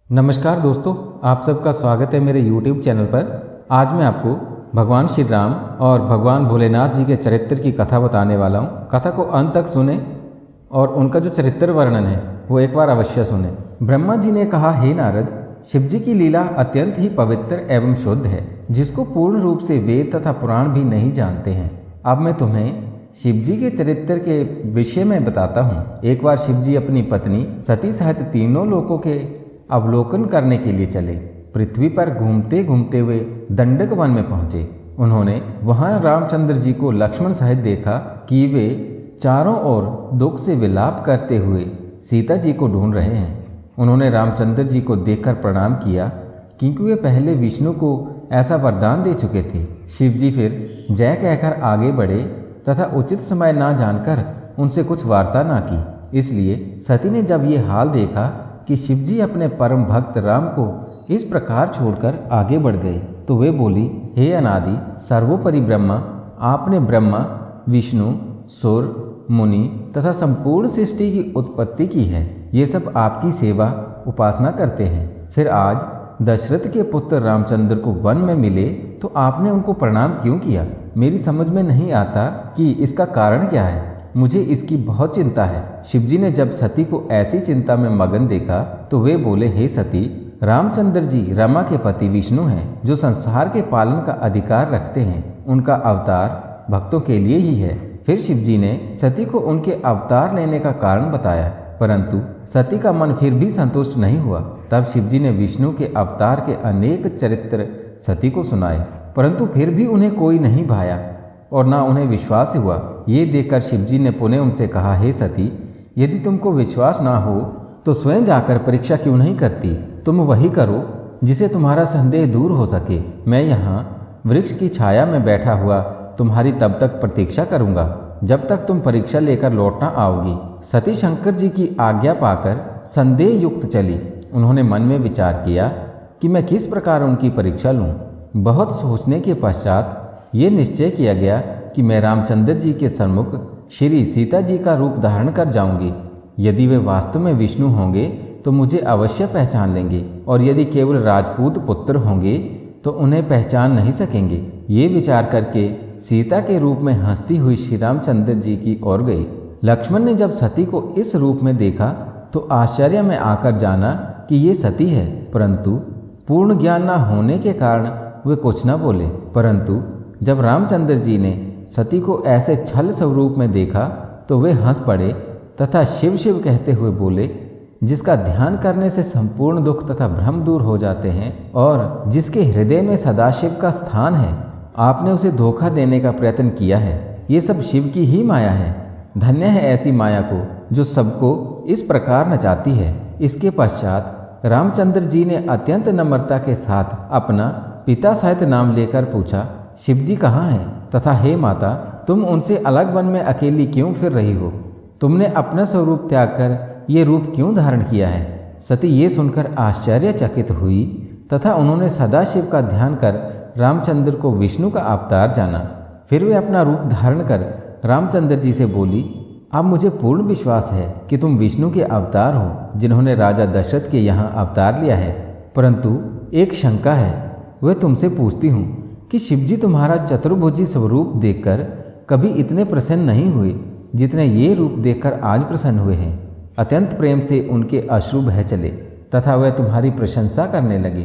नमस्कार दोस्तों, आप सबका स्वागत है मेरे YouTube चैनल पर। आज मैं आपको भगवान श्री राम और भगवान भोलेनाथ जी के चरित्र की कथा बताने वाला हूँ। कथा को अंत तक सुने और उनका जो चरित्र वर्णन है वो एक बार अवश्य सुने। ब्रह्मा जी ने कहा, हे नारद, शिव जी की लीला अत्यंत ही पवित्र एवं शुद्ध है, जिसको पूर्ण रूप से वेद तथा पुराण भी नहीं जानते हैं। अब मैं तुम्हें शिव जी के चरित्र के विषय में बताता हूँ। एक बार शिव जी अपनी पत्नी सती सहित तीनों लोकों के अवलोकन करने के लिए चले। पृथ्वी पर घूमते घूमते हुए दंडक वन में पहुंचे। उन्होंने वहां रामचंद्र जी को लक्ष्मण सहित देखा कि वे चारों ओर दुख से विलाप करते हुए सीता जी को ढूंढ रहे हैं। उन्होंने रामचंद्र जी को देखकर प्रणाम किया, क्योंकि वे पहले विष्णु को ऐसा वरदान दे चुके थे। शिव जी फिर जय कहकर आगे बढ़े तथा उचित समय ना जानकर उनसे कुछ वार्ता ना की। इसलिए सती ने जब ये हाल देखा कि शिव जी अपने परम भक्त राम को इस प्रकार छोड़कर आगे बढ़ गए, तो वे बोली, हे अनादि सर्वोपरि ब्रह्मा, आपने ब्रह्मा, विष्णु, सुर, मुनि तथा संपूर्ण सृष्टि की उत्पत्ति की है। ये सब आपकी सेवा उपासना करते हैं। फिर आज दशरथ के पुत्र रामचंद्र को वन में मिले तो आपने उनको प्रणाम क्यों किया? मेरी समझ में नहीं आता कि इसका कारण क्या है। मुझे इसकी बहुत चिंता है। शिव जी ने जब सती को ऐसी चिंता में मगन देखा तो वे बोले, हे सती, रामचंद्र जी रमा के पति विष्णु हैं, जो संसार के पालन का अधिकार रखते हैं। उनका अवतार भक्तों के लिए ही है। फिर शिव जी ने सती को उनके अवतार लेने का कारण बताया, परंतु सती का मन फिर भी संतुष्ट नहीं हुआ। तब शिव जी ने विष्णु के अवतार के अनेक चरित्र सती को सुनाए, परंतु फिर भी उन्हें कोई नहीं भाया और ना उन्हें विश्वास हुआ। ये देखकर शिव जी ने पुनः उनसे कहा, हे सती, यदि तुमको विश्वास ना हो तो स्वयं जाकर परीक्षा क्यों नहीं करती? तुम वही करो जिसे तुम्हारा संदेह दूर हो सके। मैं यहाँ वृक्ष की छाया में बैठा हुआ तुम्हारी तब तक प्रतीक्षा करूँगा जब तक तुम परीक्षा लेकर लौट ना आओगी। सती शंकर जी की आज्ञा पाकर संदेह युक्त चली। उन्होंने मन में विचार किया कि मैं किस प्रकार उनकी परीक्षा लूँ। बहुत सोचने के पश्चात ये निश्चय किया गया कि मैं रामचंद्र जी के सम्मुख श्री सीता जी का रूप धारण कर जाऊंगी। यदि वे वास्तव में विष्णु होंगे तो मुझे अवश्य पहचान लेंगे, और यदि केवल राजपूत पुत्र होंगे तो उन्हें पहचान नहीं सकेंगे। ये विचार करके सीता के रूप में हंसती हुई श्री रामचंद्र जी की ओर गई। लक्ष्मण ने जब सती को इस रूप में देखा तो आश्चर्य में आकर जाना कि ये सती है, परंतु पूर्ण ज्ञान न होने के कारण वे कुछ न बोले। परंतु जब रामचंद्र जी ने सती को ऐसे छल स्वरूप में देखा तो वे हंस पड़े तथा शिव शिव कहते हुए बोले, जिसका ध्यान करने से संपूर्ण दुख तथा भ्रम दूर हो जाते हैं और जिसके हृदय में सदाशिव का स्थान है, आपने उसे धोखा देने का प्रयत्न किया है। ये सब शिव की ही माया है। धन्य है ऐसी माया को जो सबको इस प्रकार नचाती है। इसके पश्चात रामचंद्र जी ने अत्यंत नम्रता के साथ अपना पिता सहित नाम लेकर पूछा, शिव जी कहाँ हैं? तथा हे माता, तुम उनसे अलग वन में अकेली क्यों फिर रही हो? तुमने अपना स्वरूप त्याग कर ये रूप क्यों धारण किया है? सती ये सुनकर आश्चर्यचकित हुई तथा उन्होंने सदाशिव का ध्यान कर रामचंद्र को विष्णु का अवतार जाना। फिर वे अपना रूप धारण कर रामचंद्र जी से बोली, अब मुझे पूर्ण विश्वास है कि तुम विष्णु के अवतार हो, जिन्होंने राजा दशरथ के यहाँ अवतार लिया है। परंतु एक शंका है, वह तुमसे पूछती हूँ कि शिव जी तुम्हारा चतुर्भुजी स्वरूप देखकर कभी इतने प्रसन्न नहीं हुए जितने ये रूप देखकर आज प्रसन्न हुए हैं। अत्यंत प्रेम से उनके अश्रु बह चले तथा वह तुम्हारी प्रशंसा करने लगे।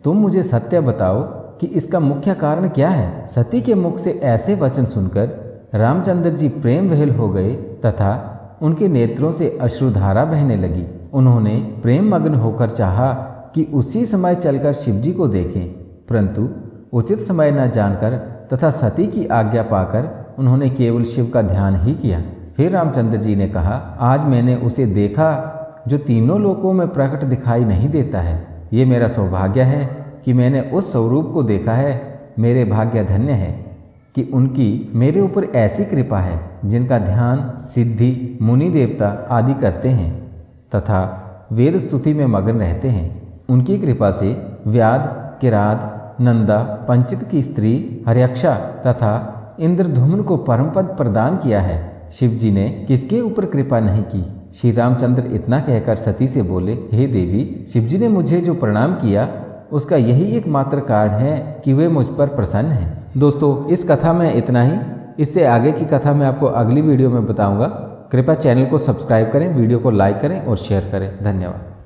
तुम मुझे सत्य बताओ कि इसका मुख्य कारण क्या है? सती के मुख से ऐसे वचन सुनकर रामचंद्र जी प्रेम विह्वल हो गए तथा उनके नेत्रों से अश्रुधारा बहने लगी। उन्होंने प्रेम मग्न होकर चाहा कि उसी समय चलकर शिव जी को देखें, परंतु उचित समय न जानकर तथा सती की आज्ञा पाकर उन्होंने केवल शिव का ध्यान ही किया। फिर रामचंद्र जी ने कहा, आज मैंने उसे देखा जो तीनों लोकों में प्रकट दिखाई नहीं देता है। ये मेरा सौभाग्य है कि मैंने उस स्वरूप को देखा है। मेरे भाग्य धन्य है कि उनकी मेरे ऊपर ऐसी कृपा है, जिनका ध्यान सिद्धि मुनि देवता आदि करते हैं तथा वेद स्तुति में मगन रहते हैं। उनकी कृपा से व्याध, किरात, नंदा, पंचक की स्त्री हर्यक्षा तथा इंद्रधुम्न को परम पद प्रदान किया है। शिव जी ने किसके ऊपर कृपा नहीं की? श्री रामचंद्र इतना कहकर सती से बोले, हे देवी, शिवजी ने मुझे जो प्रणाम किया उसका यही एकमात्र कारण है कि वे मुझ पर प्रसन्न हैं। दोस्तों, इस कथा में इतना ही। इससे आगे की कथा मैं आपको अगली वीडियो में बताऊंगा। कृपया चैनल को सब्सक्राइब करें, वीडियो को लाइक करें और शेयर करें। धन्यवाद।